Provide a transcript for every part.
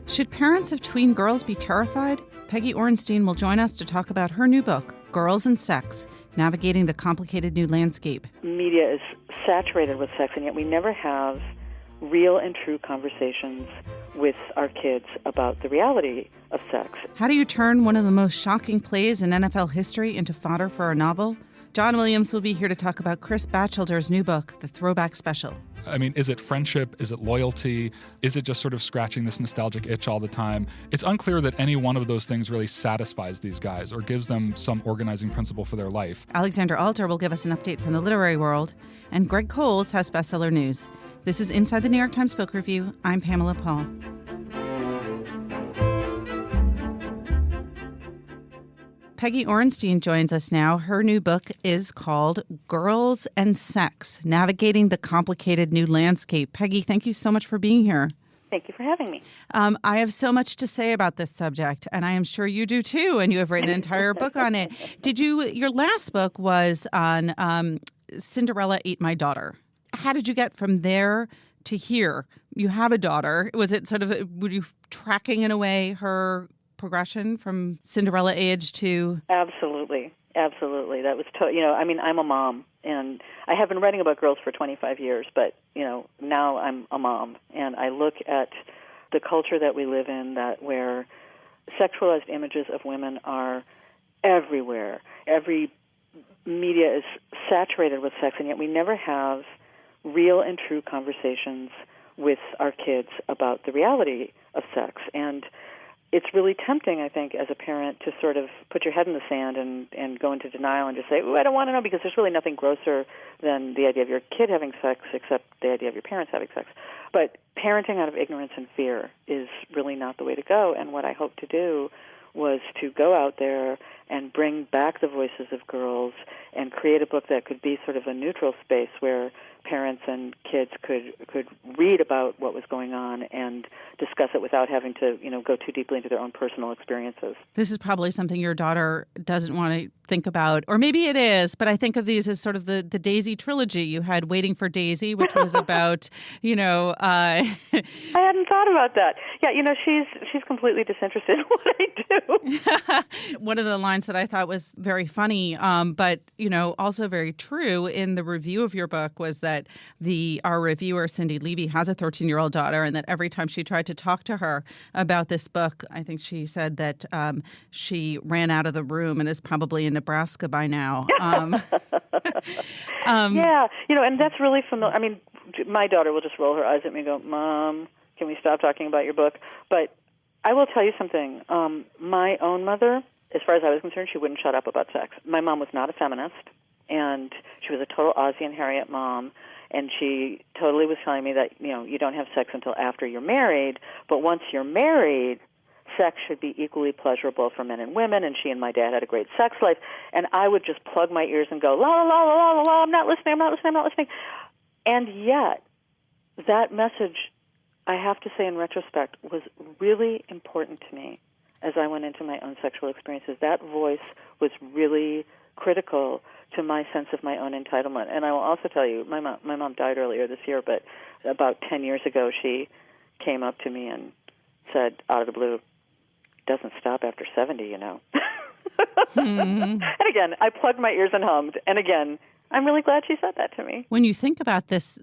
Should parents of tween girls be terrified? Peggy Orenstein will join us to talk about her new book, Girls and Sex, Navigating the Complicated New Landscape. Media is saturated with sex, and yet we never have real and true conversations with our kids about the reality of sex. How do you turn one of the most shocking plays in NFL history into fodder for a novel? John Williams will be here to talk about Chris Batchelder's new book, The Throwback Special. I mean, is it friendship? Is it loyalty? Is it just sort of scratching this nostalgic itch all the time? It's unclear that any one of those things really satisfies these guys or gives them some organizing principle for their life. Alexandra Alter will give us an update from the literary world, and Greg Cowles has bestseller news. This is Inside the New York Times Book Review. I'm Pamela Paul. Peggy Orenstein joins us now. Her new book is called Girls and Sex, Navigating the Complicated New Landscape. Peggy, thank you so much for being here. Thank you for having me. I have so much to say about this subject, and I am sure you do too, and you have written an entire book on it. Your last book was on Cinderella Ate My Daughter. How did you get from there to here? You have a daughter. Was it sort of, were you tracking in a way her progression from Cinderella age to... Absolutely. That was, I'm a mom, and I have been writing about girls for 25 years, but, now I'm a mom, and I look at the culture that we live in, that where sexualized images of women are everywhere. Every media is saturated with sex, and yet we never have real and true conversations with our kids about the reality of sex. And it's really tempting, I think, as a parent to sort of put your head in the sand and go into denial and just say, I don't want to know, because there's really nothing grosser than the idea of your kid having sex except the idea of your parents having sex. But parenting out of ignorance and fear is really not the way to go. And what I hope to do was to go out there and bring back the voices of girls and create a book that could be sort of a neutral space where parents and kids could read about what was going on and discuss it without having to, go too deeply into their own personal experiences. This is probably something your daughter doesn't want to think about, or maybe it is, but I think of these as sort of the Daisy trilogy. You had Waiting for Daisy, which was about, I hadn't thought about that. Yeah, she's completely disinterested in what I do. One of the lines that I thought was very funny, but, also very true in the review of your book was that our reviewer, Cindy Levy, has a 13-year-old daughter, and that every time she tried to talk to her about this book, I think she said that she ran out of the room and is probably in Nebraska by now. Yeah, and that's really familiar. I mean, my daughter will just roll her eyes at me and go, Mom, can we stop talking about your book? But I will tell you something. My own mother, as far as I was concerned, she wouldn't shut up about sex. My mom was not a feminist, and she was a total Ozzie and Harriet mom, and she totally was telling me that, you don't have sex until after you're married, but once you're married, sex should be equally pleasurable for men and women, and she and my dad had a great sex life, and I would just plug my ears and go, la, la, la, la, la, la, I'm not listening. And yet, that message, I have to say in retrospect, was really important to me as I went into my own sexual experiences. That voice was really critical to my sense of my own entitlement. And I will also tell you, my mom died earlier this year, but about 10 years ago, she came up to me and said, out of the blue, doesn't stop after 70, And again, I plugged my ears and hummed. And again, I'm really glad she said that to me. When you think about this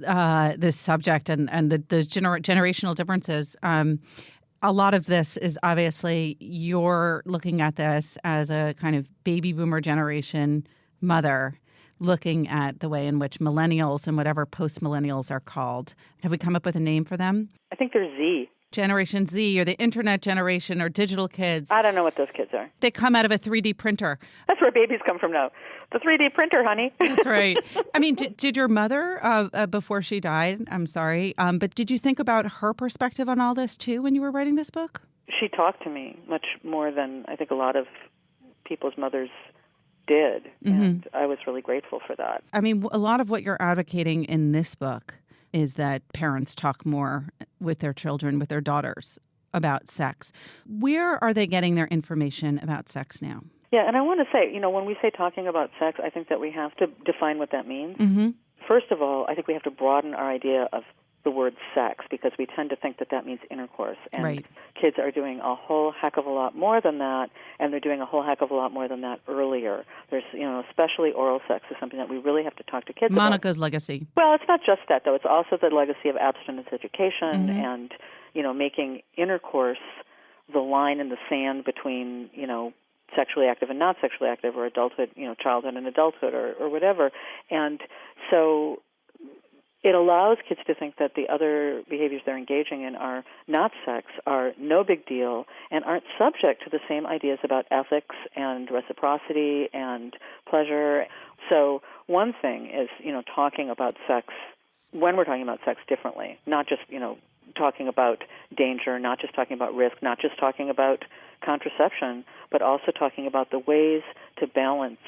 subject and those generational differences, a lot of this is obviously you're looking at this as a kind of baby boomer generation mother looking at the way in which millennials and whatever post-millennials are called. Have we come up with a name for them? I think they're Z. Generation Z or the internet generation or digital kids. I don't know what those kids are. They come out of a 3D printer. That's where babies come from now. The 3D printer, honey. That's right. I mean, did your mother, before she died, I'm sorry, but did you think about her perspective on all this too when you were writing this book? She talked to me much more than I think a lot of people's mothers did. Mm-hmm. And I was really grateful for that. I mean, a lot of what you're advocating in this book is that parents talk more with their children, with their daughters, about sex. Where are they getting their information about sex now? Yeah, and I want to say, when we say talking about sex, I think that we have to define what that means. Mm-hmm. First of all, I think we have to broaden our idea of the word sex, because we tend to think that that means intercourse. And Right. kids are doing a whole heck of a lot more than that, and they're doing a whole heck of a lot more than that earlier. There's, especially oral sex is something that we really have to talk to kids about. Monica's legacy. Well, it's not just that, though. It's also the legacy of abstinence education and, making intercourse the line in the sand between, sexually active and not sexually active, or adulthood, childhood and adulthood, or whatever. And so it allows kids to think that the other behaviors they're engaging in are not sex, are no big deal, and aren't subject to the same ideas about ethics and reciprocity and pleasure. So one thing is, talking about sex, when we're talking about sex, differently, not just, talking about danger, not just talking about risk, not just talking about contraception, but also talking about the ways to balance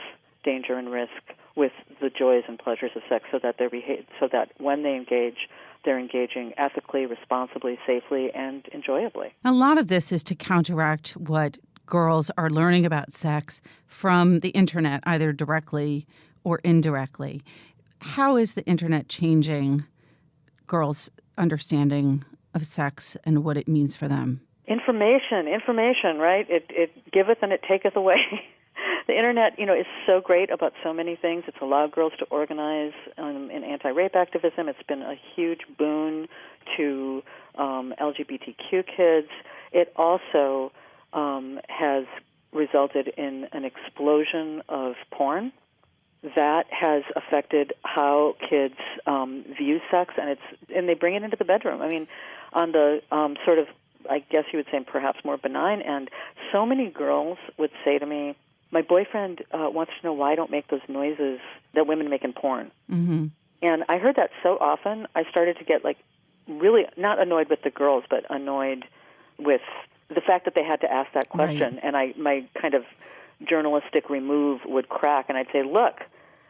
danger and risk with the joys and pleasures of sex, so that when they engage, they're engaging ethically, responsibly, safely, and enjoyably. A lot of this is to counteract what girls are learning about sex from the internet, either directly or indirectly. How is the internet changing girls' understanding of sex and what it means for them? Information, right? It giveth and it taketh away. The internet, is so great about so many things. It's allowed girls to organize in anti-rape activism. It's been a huge boon to LGBTQ kids. It also has resulted in an explosion of porn that has affected how kids view sex, and they bring it into the bedroom. I mean, on the sort of, I guess you would say, perhaps more benign end, so many girls would say to me, my boyfriend wants to know why I don't make those noises that women make in porn. Mm-hmm. And I heard that so often, I started to get, really not annoyed with the girls, but annoyed with the fact that they had to ask that question. Right. And my kind of journalistic remove would crack, and I'd say, look,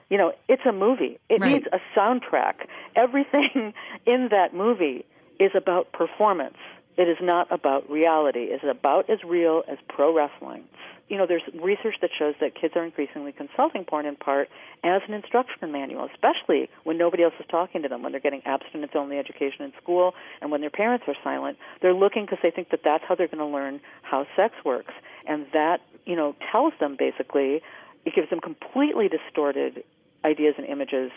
it's a movie. It right. needs a soundtrack. Everything in that movie is about performance. It is not about reality. It is about as real as pro wrestling. There's research that shows that kids are increasingly consulting porn in part as an instruction manual, especially when nobody else is talking to them, when they're getting abstinence-only education in school, and when their parents are silent. They're looking because they think that that's how they're going to learn how sex works. And that, tells them basically, it gives them completely distorted ideas and images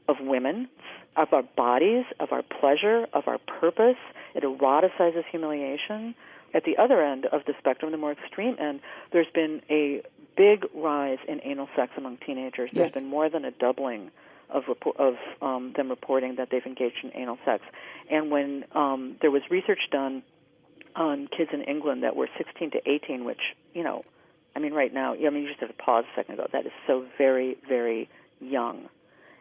of women, of our bodies, of our pleasure, of our purpose. It eroticizes humiliation. At the other end of the spectrum, the more extreme end, there's been a big rise in anal sex among teenagers. Yes. There's been more than a doubling of them reporting that they've engaged in anal sex. And when there was research done on kids in England that were 16 to 18, which, right now, you just have to pause a second ago. That is so very, very young.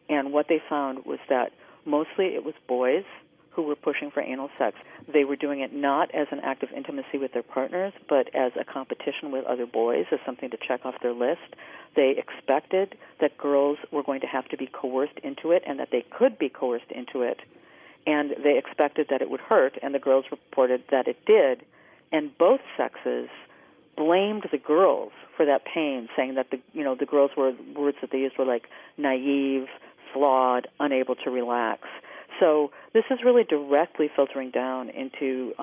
And what they found was that mostly it was boys who were pushing for anal sex. They were doing it not as an act of intimacy with their partners, but as a competition with other boys, as something to check off their list. They expected that girls were going to have to be coerced into it and that they could be coerced into it. And they expected that it would hurt, and the girls reported that it did. And both sexes blamed the girls for that pain, saying that the girls' words that they used were like naive, flawed, unable to relax. So this is really directly filtering down into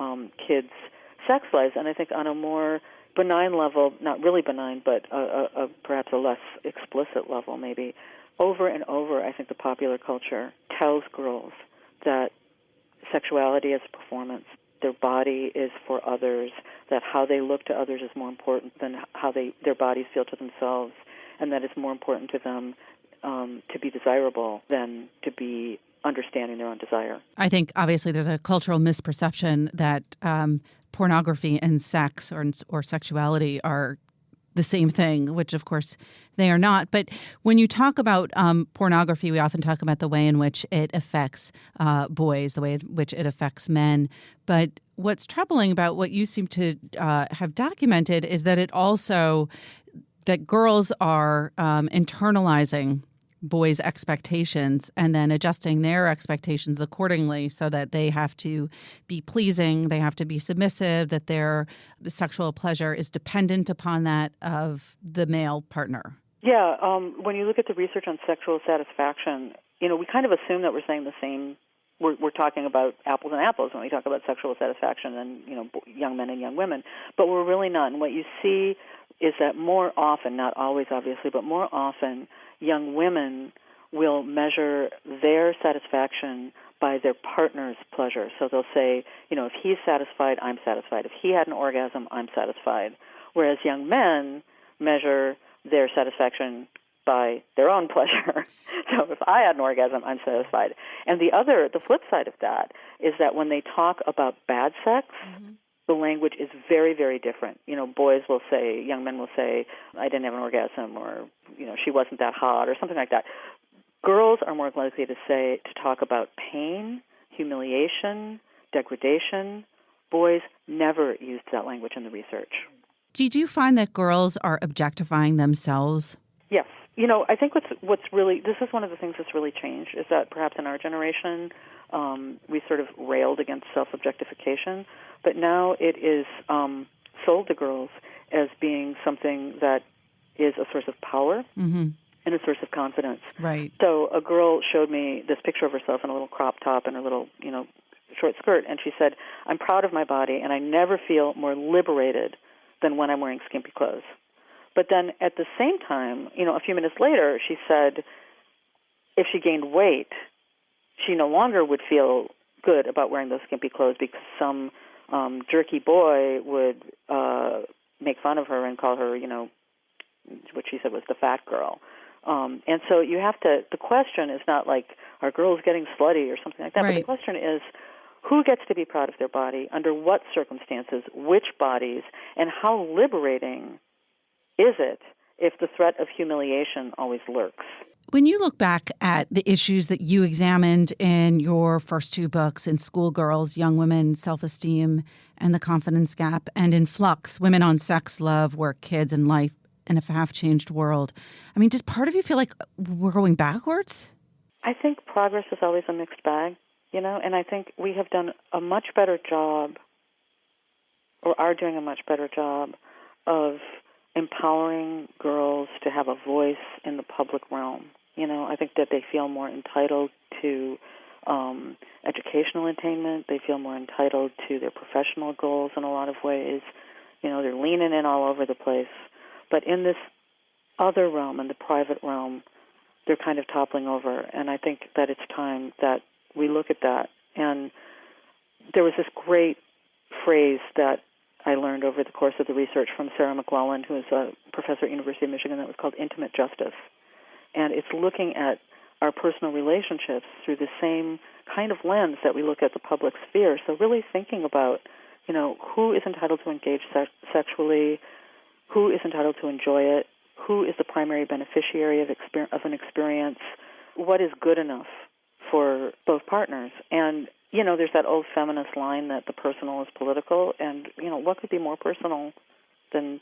kids' sex lives, and I think on a more benign level, not really benign, but perhaps a less explicit level maybe, over and over, I think the popular culture tells girls that sexuality is a performance, their body is for others, that how they look to others is more important than how their bodies feel to themselves, and that it's more important to them to be desirable than to be understanding their own desire. I think obviously there's a cultural misperception that pornography and sex or sexuality are the same thing, which of course they are not. But when you talk about pornography, we often talk about the way in which it affects boys, the way in which it affects men. But what's troubling about what you seem to have documented is that that girls are internalizing boys' expectations and then adjusting their expectations accordingly so that they have to be pleasing, they have to be submissive, that their sexual pleasure is dependent upon that of the male partner. Yeah, when you look at the research on sexual satisfaction, we kind of assume that we're saying the same we're talking about apples and apples when we talk about sexual satisfaction and, young men and young women. But we're really not. And what you see is that more often, not always obviously, but more often, young women will measure their satisfaction by their partner's pleasure. So they'll say, if he's satisfied, I'm satisfied. If he had an orgasm, I'm satisfied. Whereas young men measure their satisfaction by their own pleasure. So if I had an orgasm, I'm satisfied. And the flip side of that is that when they talk about bad sex, the language is very, very different. Boys will say, young men will say, I didn't have an orgasm, or, she wasn't that hot, or something like that. Girls are more likely to talk about pain, humiliation, degradation. Boys never used that language in the research. Did you find that girls are objectifying themselves? Yes. I think what's really, this is one of the things that's really changed, is that perhaps in our generation we sort of railed against self-objectification, but now it is sold to girls as being something that is a source of power and a source of confidence. Right. So a girl showed me this picture of herself in a little crop top and a little, short skirt, and she said, I'm proud of my body, and I never feel more liberated than when I'm wearing skimpy clothes. But then at the same time, a few minutes later, she said if she gained weight, she no longer would feel good about wearing those skimpy clothes because some jerky boy would make fun of her and call her, what she said was the fat girl. And so you have to, the question is not like, are girls getting slutty or something like that, right. But the question is, who gets to be proud of their body, under what circumstances, which bodies, and how liberating is it if the threat of humiliation always lurks? When you look back at the issues that you examined in your first two books, in Schoolgirls, Young Women, Self-Esteem, and the Confidence Gap, and in Flux, Women on Sex, Love, Work, Kids, and Life in a Half-Changed World, does part of you feel like we're going backwards? I think progress is always a mixed bag, and I think we have done a much better job, or are doing a much better job, of empowering girls to have a voice in the public realm. I think that they feel more entitled to educational attainment. They feel more entitled to their professional goals in a lot of ways. They're leaning in all over the place. But in this other realm, in the private realm, they're kind of toppling over. And I think that it's time that we look at that. And there was this great phrase that I learned over the course of the research from Sarah McClellan, who is a professor at the University of Michigan, that was called intimate justice. And it's looking at our personal relationships through the same kind of lens that we look at the public sphere. So really thinking about, who is entitled to engage sexually, who is entitled to enjoy it, who is the primary beneficiary of an experience, what is good enough for both partners. And there's that old feminist line that the personal is political, and, what could be more personal than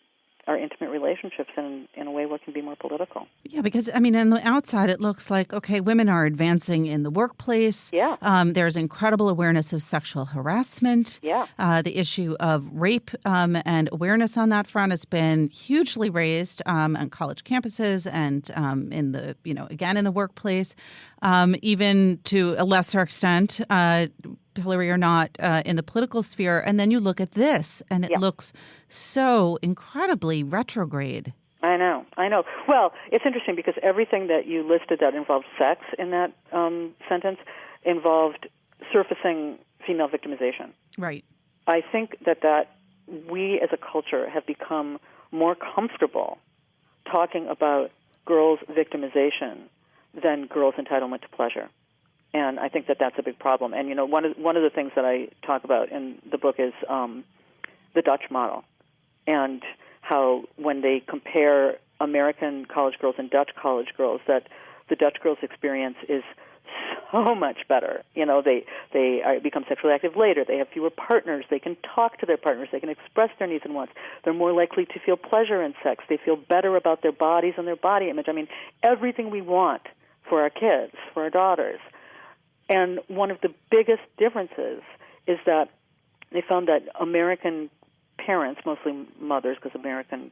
our intimate relationships, and in a way, what can be more political? Yeah, because, on the outside, it looks like, okay, women are advancing in the workplace. Yeah. There's incredible awareness of sexual harassment. Yeah. The issue of rape and awareness on that front has been hugely raised on college campuses and in the, again, in the workplace, even to a lesser extent, Hillary or not, in the political sphere. And then you look at this, and it looks so incredibly retrograde. I know. Well, it's interesting because everything that you listed that involved sex in that sentence involved surfacing female victimization. Right. I think that we as a culture have become more comfortable talking about girls' victimization than girls' entitlement to pleasure. And I think that that's a big problem. And, one of the things that I talk about in the book is the Dutch model, and how when they compare American college girls and Dutch college girls, that the Dutch girls' experience is so much better. They become sexually active later. They have fewer partners. They can talk to their partners. They can express their needs and wants. They're more likely to feel pleasure in sex. They feel better about their bodies and their body image. Everything we want for our kids, for our daughters. And one of the biggest differences is that they found that American parents, mostly mothers, because American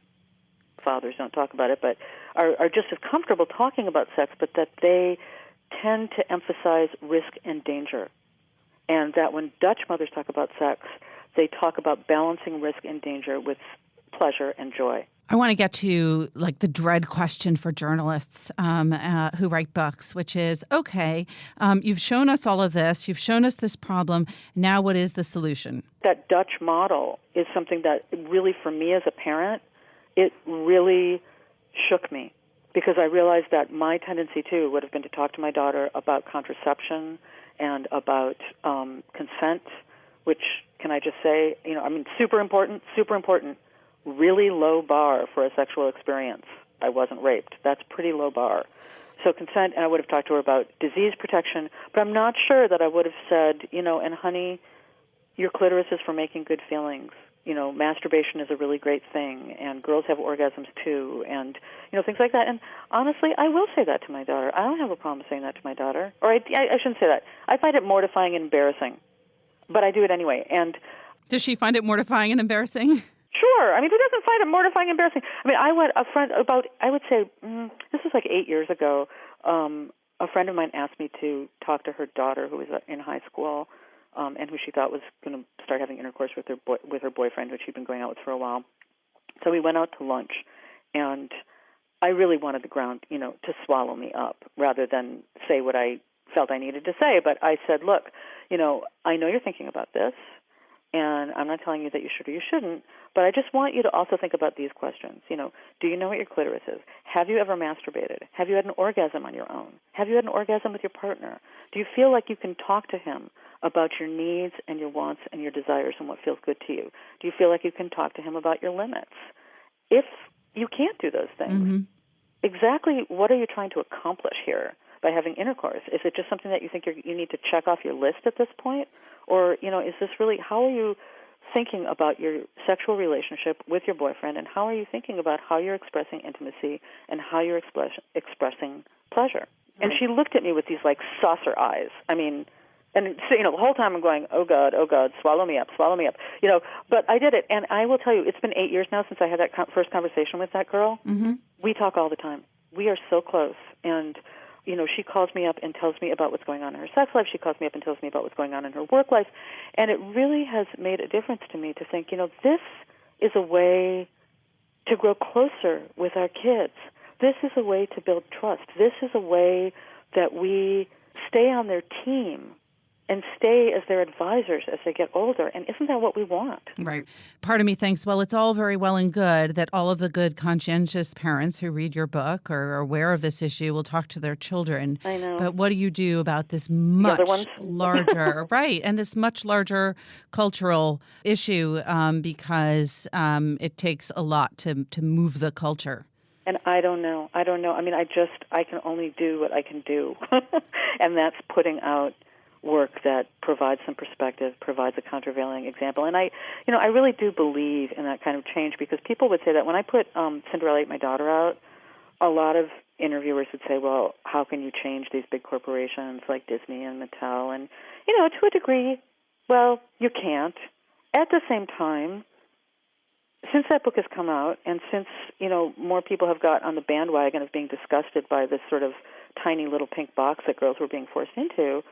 fathers don't talk about it, but are just as comfortable talking about sex, but that they tend to emphasize risk and danger and that when Dutch mothers talk about sex, they talk about balancing risk and danger with pleasure and joy. I want to get to like the dread question for journalists who write books, which is, okay, you've shown us all of this. You've shown us this problem. Now what is the solution? That Dutch model is something that really, for me as a parent, it really shook me, because I realized that my tendency, too, would have been to talk to my daughter about contraception and about consent, which, can I just say, super important, really low bar for a sexual experience. I wasn't raped. That's pretty low bar. So consent, and I would have talked to her about disease protection, but I'm not sure that I would have said, and honey, your clitoris is for making good feelings. Masturbation is a really great thing, and girls have orgasms too, and, things like that. And honestly, I will say that to my daughter. I don't have a problem saying that to my daughter. Or I shouldn't say that. I find it mortifying and embarrassing, but I do it anyway. And does she find it mortifying and embarrassing? Sure. Who doesn't find it mortifying and embarrassing? I would say, this was like 8 years ago, a friend of mine asked me to talk to her daughter who was in high school, and who she thought was going to start having intercourse with her boyfriend, who she'd been going out with for a while. So we went out to lunch, and I really wanted the ground, to swallow me up rather than say what I felt I needed to say. But I said, look, I know you're thinking about this, and I'm not telling you that you should or you shouldn't, but I just want you to also think about these questions. Do you know what your clitoris is? Have you ever masturbated? Have you had an orgasm on your own? Have you had an orgasm with your partner? Do you feel like you can talk to him about your needs and your wants and your desires and what feels good to you? Do you feel like you can talk to him about your limits? If you can't do those things, exactly what are you trying to accomplish here by having intercourse? Is it just something that you think you need to check off your list at this point? Or, is this really, how are you thinking about your sexual relationship with your boyfriend, and how are you thinking about how you're expressing intimacy and how you're expressing pleasure? And she looked at me with these, saucer eyes. And so, the whole time I'm going, oh, God, swallow me up. But I did it. And I will tell you, it's been 8 years now since I had that first conversation with that girl. Mm-hmm. We talk all the time. We are so close. And she calls me up and tells me about what's going on in her sex life. She calls me up and tells me about what's going on in her work life. And it really has made a difference to me to think, this is a way to grow closer with our kids. This is a way to build trust. This is a way that we stay on their team and stay as their advisors as they get older. And isn't that what we want? Right. Part of me thinks, well, it's all very well and good that all of the good, conscientious parents who read your book or are aware of this issue will talk to their children. I know. But what do you do about this much larger, right, and this much larger cultural issue because it takes a lot to move the culture? And I don't know. I can only do what I can do. And that's putting out work that provides some perspective, provides a countervailing example. And I really do believe in that kind of change, because people would say that when I put Cinderella Ate My Daughter out, a lot of interviewers would say, well, how can you change these big corporations like Disney and Mattel? And, to a degree, well, you can't. At the same time, since that book has come out, and since, more people have got on the bandwagon of being disgusted by this sort of tiny little pink box that girls were being forced into,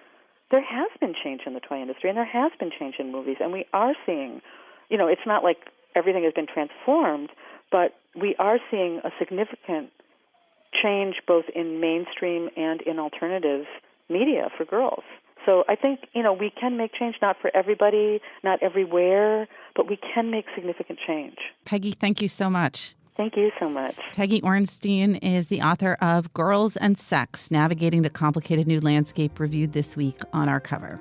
there has been change in the toy industry, and there has been change in movies, and we are seeing, it's not like everything has been transformed, but we are seeing a significant change both in mainstream and in alternative media for girls. So I think, we can make change, not for everybody, not everywhere, but we can make significant change. Peggy, thank you so much. Thank you so much. Peggy Orenstein is the author of Girls and Sex, Navigating the Complicated New Landscape, reviewed this week on our cover.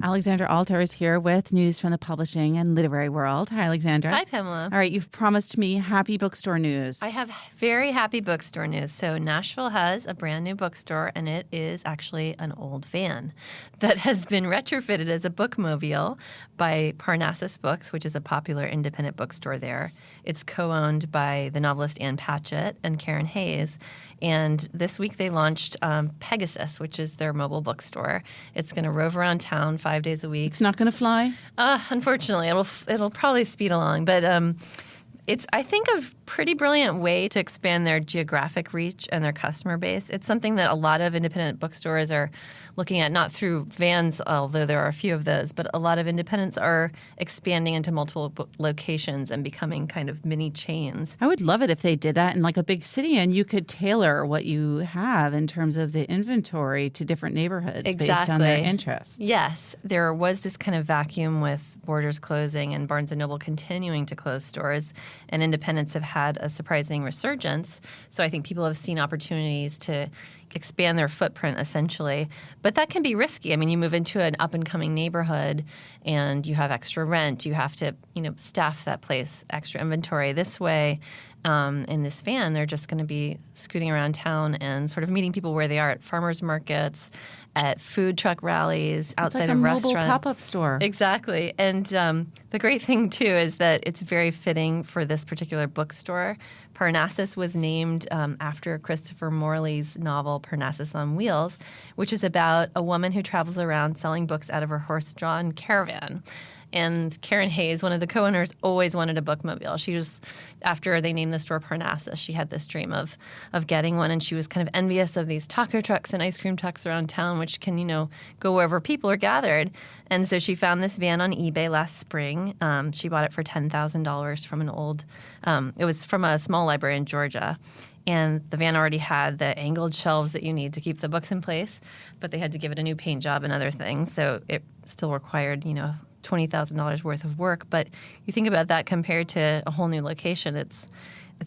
Alexandra Alter is here with news from the publishing and literary world. Hi, Alexandra. Hi, Pamela. All right, you've promised me happy bookstore news. I have very happy bookstore news. So Nashville has a brand new bookstore, and it is actually an old van that has been retrofitted as a bookmobile by Parnassus Books, which is a popular independent bookstore there. It's co-owned by the novelist Ann Patchett and Karen Hayes. And this week they launched Pegasus, which is their mobile bookstore. It's going to rove around town 5 days a week. It's not going to fly? Unfortunately, it'll probably speed along. But it's, I think, a pretty brilliant way to expand their geographic reach and their customer base. It's something that a lot of independent bookstores are looking at, not through vans, although there are a few of those, but a lot of independents are expanding into multiple locations and becoming kind of mini chains. I would love it if they did that in like a big city and you could tailor what you have in terms of the inventory to different neighborhoods based on their interests. Yes. There was this kind of vacuum with Borders closing and Barnes & Noble continuing to close stores, and independents have had a surprising resurgence. So I think people have seen opportunities to expand their footprint, essentially. But that can be risky. I mean, you move into an up-and-coming neighborhood and you have extra rent. You have to, staff that place, extra inventory. This way, in this van, they're just going to be scooting around town and sort of meeting people where they are at farmers markets, at food truck rallies, outside of restaurants. It's like a mobile pop-up store. Exactly. And the great thing, too, is that it's very fitting for this particular bookstore. Parnassus was named after Christopher Morley's novel Parnassus on Wheels, which is about a woman who travels around selling books out of her horse-drawn caravan. And Karen Hayes, one of the co-owners, always wanted a bookmobile. She just, after they named the store Parnassus, she had this dream of getting one, and she was kind of envious of these taco trucks and ice cream trucks around town, which can, go wherever people are gathered. And so she found this van on eBay last spring. She bought it for $10,000 from an old, it was from a small library in Georgia. And the van already had the angled shelves that you need to keep the books in place, but they had to give it a new paint job and other things. So it still required, $20,000 worth of work. But you think about that compared to a whole new location, it's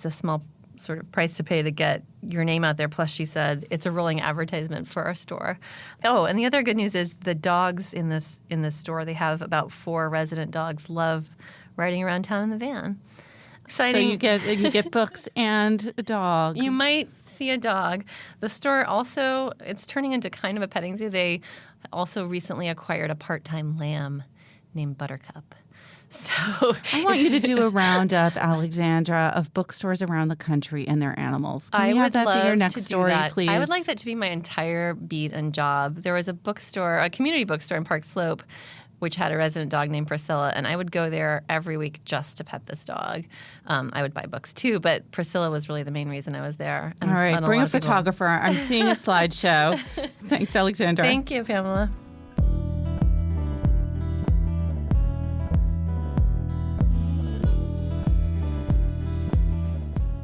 a small sort of price to pay to get your name out there. Plus, she said, it's a rolling advertisement for our store. Oh, and the other good news is the dogs in this store, they have about 4 resident dogs, love riding around town in the van. Exciting. So you get books and a dog. You might see a dog. The store also, it's turning into kind of a petting zoo. They also recently acquired a part-time lamb named Buttercup. So I want you to do a roundup, Alexandra, of bookstores around the country and their animals. Can you have that be your next story, please? I would like that to be my entire beat and job. There was a bookstore, a community bookstore in Park Slope, which had a resident dog named Priscilla, and I would go there every week just to pet this dog. I would buy books too, but Priscilla was really the main reason I was there. All right, bring a photographer. I'm seeing a slideshow. Thanks, Alexandra. Thank you, Pamela.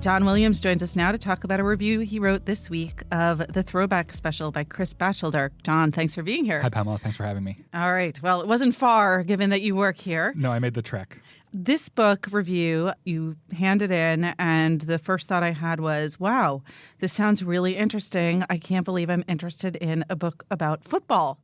John Williams joins us now to talk about a review he wrote this week of The Throwback Special by Chris Batchelder. John, thanks for being here. Hi, Pamela. Thanks for having me. All right. Well, it wasn't far, given that you work here. No, I made the trek. This book review, you handed in, and the first thought I had was, wow, this sounds really interesting. I can't believe I'm interested in a book about football.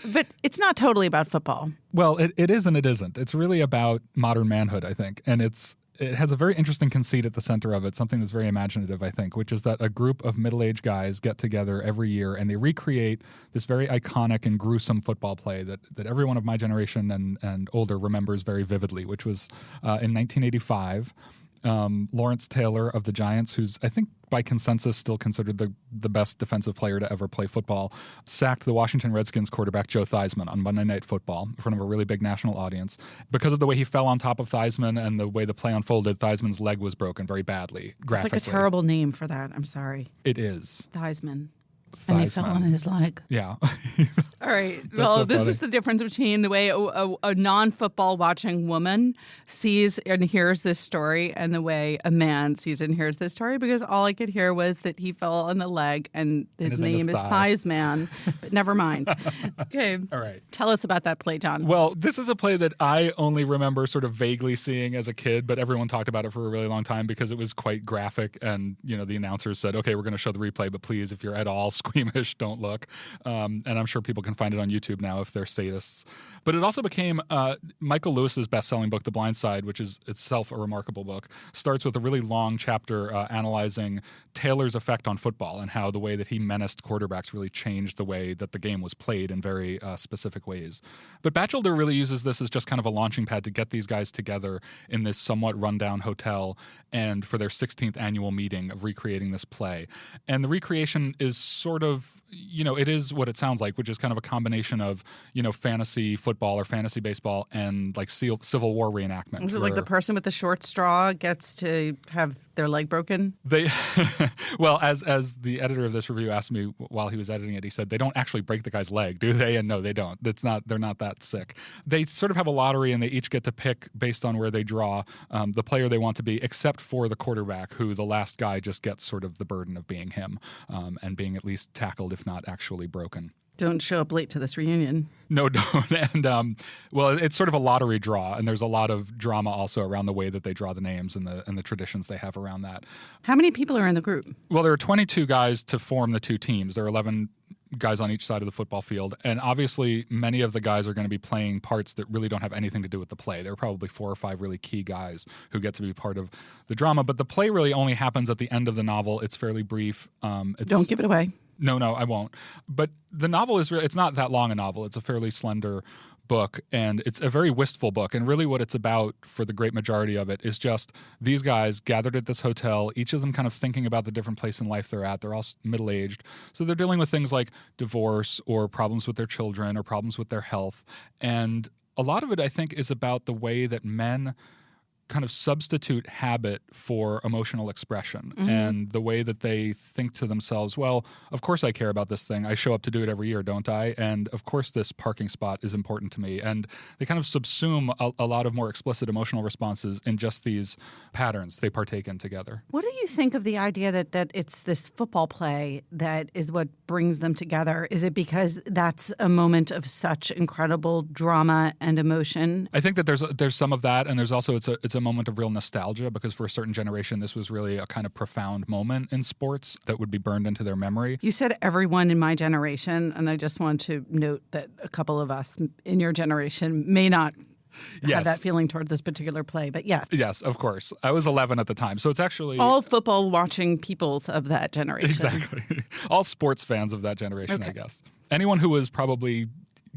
But it's not totally about football. Well, it is and it isn't. It's really about modern manhood, I think. And it has a very interesting conceit at the center of it, something that's very imaginative, I think, which is that a group of middle-aged guys get together every year and they recreate this very iconic and gruesome football play that everyone of my generation and older remembers very vividly, which was in 1985. Lawrence Taylor of the Giants, who's, I think, by consensus still considered the best defensive player to ever play football, sacked the Washington Redskins quarterback Joe Theismann on Monday Night Football in front of a really big national audience. Because of the way he fell on top of Theismann and the way the play unfolded, Theismann's leg was broken very badly, graphically. It's like a terrible name for that. I'm sorry. It is. Theismann. And he fell on his leg. Yeah. All right. Well, this is the difference between the way a non-football watching woman sees and hears this story and the way a man sees and hears this story, because all I could hear was that he fell on the leg and his name is Theismann. But never mind. Okay. All right. Tell us about that play, John. Well, this is a play that I only remember sort of vaguely seeing as a kid, but everyone talked about it for a really long time because it was quite graphic. And, the announcers said, okay, we're going to show the replay, but please, if you're at all squeamish, don't look. And I'm sure people can find it on YouTube now if they're sadists. But it also became Michael Lewis's best-selling book, The Blind Side, which is itself a remarkable book, starts with a really long chapter analyzing Taylor's effect on football and how the way that he menaced quarterbacks really changed the way that the game was played in very specific ways. But Batchelder really uses this as just kind of a launching pad to get these guys together in this somewhat rundown hotel and for their 16th annual meeting of recreating this play. And the recreation is sort of, it is what it sounds like, which is kind of a combination of, fantasy football or fantasy baseball and like Civil War reenactments. Is it like the person with the short straw gets to have their leg broken? Well, as the editor of this review asked me while he was editing it, he said, they don't actually break the guy's leg, do they? And no, they don't. They're not that sick. They sort of have a lottery and they each get to pick based on where they draw the player they want to be, except for the quarterback, who the last guy just gets sort of the burden of being him and being at least tackled, if not actually broken. Don't show up late to this reunion. No, don't. And it's sort of a lottery draw, and there's a lot of drama also around the way that they draw the names and the traditions they have around that. How many people are in the group? Well, there are 22 guys to form the two teams. There are 11 guys on each side of the football field, and obviously many of the guys are going to be playing parts that really don't have anything to do with the play. There are probably 4 or 5 really key guys who get to be part of the drama, but the play really only happens at the end of the novel. It's fairly brief. Don't give it away. No, I won't. But the novel is it's not that long a novel. It's a fairly slender book, and it's a very wistful book. And really what it's about for the great majority of it is just these guys gathered at this hotel, each of them kind of thinking about the different place in life they're at. They're all middle-aged. So they're dealing with things like divorce or problems with their children or problems with their health. And a lot of it, I think, is about the way that men kind of substitute habit for emotional expression and the way that they think to themselves, well, of course I care about this thing. I show up to do it every year, don't I? And of course this parking spot is important to me. And they kind of subsume a lot of more explicit emotional responses in just these patterns they partake in together. What do you think of the idea that it's this football play that is what brings them together? Is it because that's a moment of such incredible drama and emotion? I think that there's some of that, and there's also it's a moment of real nostalgia, because for a certain generation this was really a kind of profound moment in sports that would be burned into their memory. You said everyone in my generation, and I just want to note that a couple of us in your generation may not have that feeling toward this particular play, but yes. Yes, of course. I was 11 at the time, so it's actually all football watching peoples of that generation. Exactly. All sports fans of that generation, okay. I guess. Anyone who was probably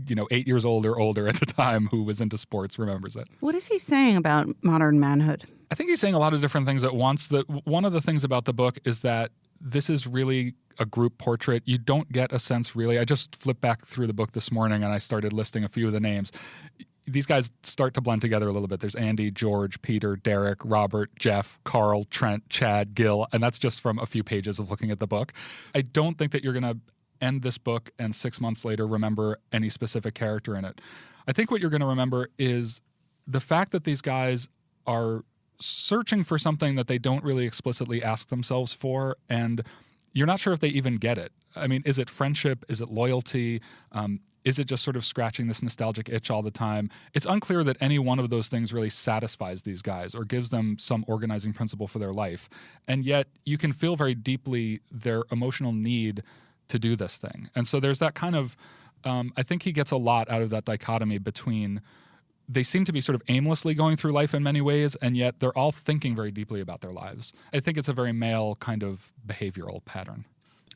8 years old or older at the time who was into sports remembers it. What is he saying about modern manhood? I think he's saying a lot of different things at once. One of the things about the book is that this is really a group portrait. You don't get a sense really. I just flipped back through the book this morning and I started listing a few of the names. These guys start to blend together a little bit. There's Andy, George, Peter, Derek, Robert, Jeff, Carl, Trent, Chad, Gil, and that's just from a few pages of looking at the book. I don't think that you're going to end this book and 6 months later remember any specific character in it. I think what you're going to remember is the fact that these guys are searching for something that they don't really explicitly ask themselves for, and you're not sure if they even get it. I mean, is it friendship? Is it loyalty? Is it just sort of scratching this nostalgic itch all the time? It's unclear that any one of those things really satisfies these guys or gives them some organizing principle for their life. And yet you can feel very deeply their emotional need to do this thing. And so there's that kind of, I think he gets a lot out of that dichotomy between they seem to be sort of aimlessly going through life in many ways, and yet they're all thinking very deeply about their lives. I think it's a very male kind of behavioral pattern.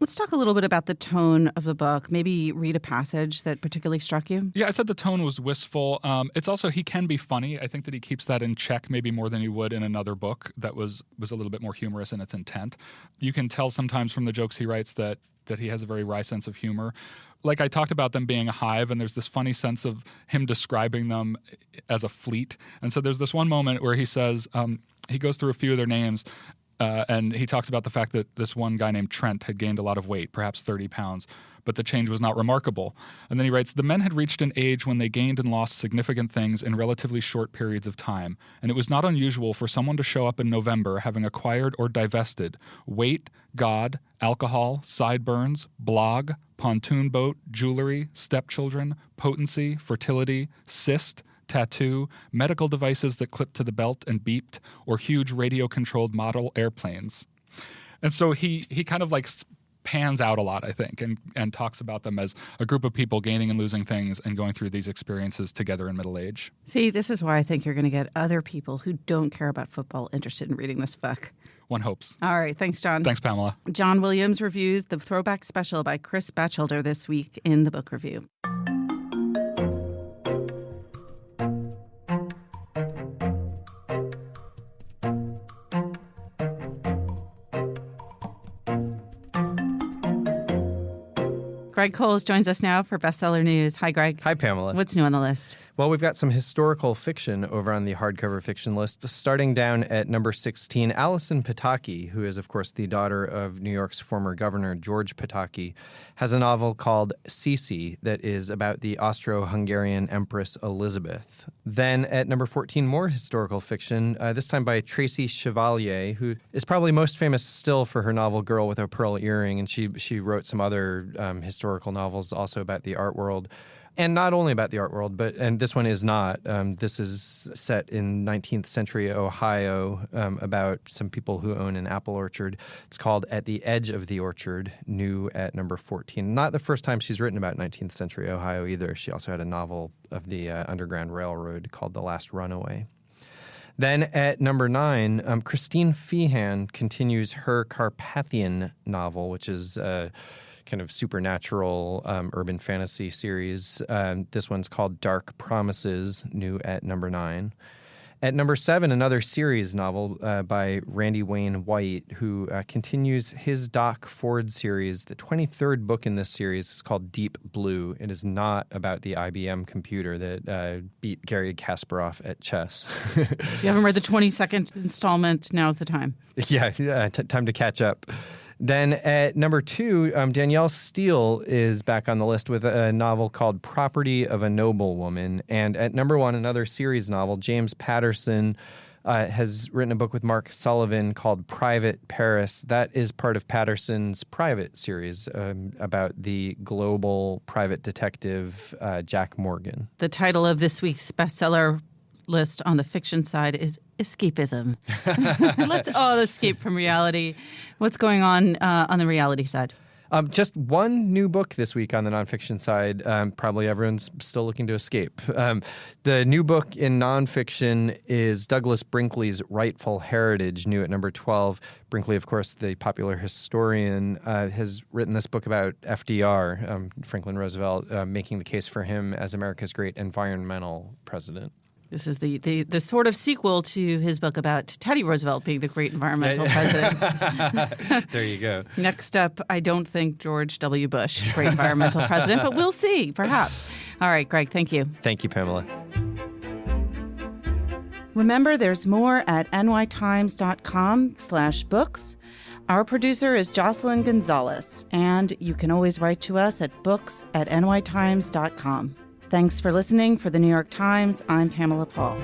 Let's talk a little bit about the tone of the book. Maybe read a passage that particularly struck you. Yeah, I said the tone was wistful. It's also, he can be funny. I think that he keeps that in check maybe more than he would in another book that was a little bit more humorous in its intent. You can tell sometimes from the jokes he writes that he has a very wry sense of humor. Like I talked about them being a hive, and there's this funny sense of him describing them as a fleet. And so there's this one moment where he says, he goes through a few of their names, and he talks about the fact that this one guy named Trent had gained a lot of weight, perhaps 30 pounds, but the change was not remarkable. And then he writes, the men had reached an age when they gained and lost significant things in relatively short periods of time, and it was not unusual for someone to show up in November having acquired or divested weight, God, alcohol, sideburns, blog, pontoon boat, jewelry, stepchildren, potency, fertility, cyst, tattoo, medical devices that clipped to the belt and beeped, or huge radio-controlled model airplanes. And so he kind of like pans out a lot, I think, and talks about them as a group of people gaining and losing things and going through these experiences together in middle age. See, this is why I think you're going to get other people who don't care about football interested in reading this book. One hopes. All right. Thanks, John. Thanks, Pamela. John Williams reviews The Throwback Special by Chris Batchelder this week in the book review. Greg Cowles joins us now for Bestseller News. Hi, Greg. Hi, Pamela. What's new on the list? Well, we've got some historical fiction over on the hardcover fiction list. Starting down at number 16, Alison Pataki, who is, of course, the daughter of New York's former governor, George Pataki, has a novel called Sisi that is about the Austro-Hungarian Empress Elizabeth. Then at number 14, more historical fiction, this time by Tracy Chevalier, who is probably most famous still for her novel Girl with a Pearl Earring, and she wrote some other historical novels also about the art world. And not only about the art world, and this one is not. This is set in 19th century Ohio about some people who own an apple orchard. It's called At the Edge of the Orchard, new at number 14. Not the first time she's written about 19th century Ohio either. She also had a novel of the Underground Railroad called The Last Runaway. Then at number 9, Christine Feehan continues her Carpathian novel, which is kind of supernatural urban fantasy series. This one's called Dark Promises, new at number 9. At number 7, another series novel by Randy Wayne White, who continues his Doc Ford series. The 23rd book in this series is called Deep Blue. It is not about the IBM computer that beat Garry Kasparov at chess. If you haven't read the 22nd installment, now's the time. Yeah, time to catch up. Then at number 2, Danielle Steele is back on the list with a novel called Property of a Noblewoman. And at number 1, another series novel, James Patterson has written a book with Mark Sullivan called Private Paris. That is part of Patterson's Private series about the global private detective Jack Morgan. The title of this week's bestseller list on the fiction side is Escapism. Let's all escape from reality. What's going on the reality side? Just one new book this week on the nonfiction side. Probably everyone's still looking to escape. The new book in nonfiction is Douglas Brinkley's Rightful Heritage, new at number 12. Brinkley, of course, the popular historian, has written this book about FDR, Franklin Roosevelt, making the case for him as America's great environmental president. This is the sort of sequel to his book about Teddy Roosevelt being the great environmental president. There you go. Next up, I don't think George W. Bush, great environmental president, but we'll see, perhaps. All right, Greg, thank you. Thank you, Pamela. Remember, there's more at nytimes.com/books. Our producer is Jocelyn Gonzalez, and you can always write to us at books@nytimes.com. Thanks for listening. For the New York Times, I'm Pamela Paul.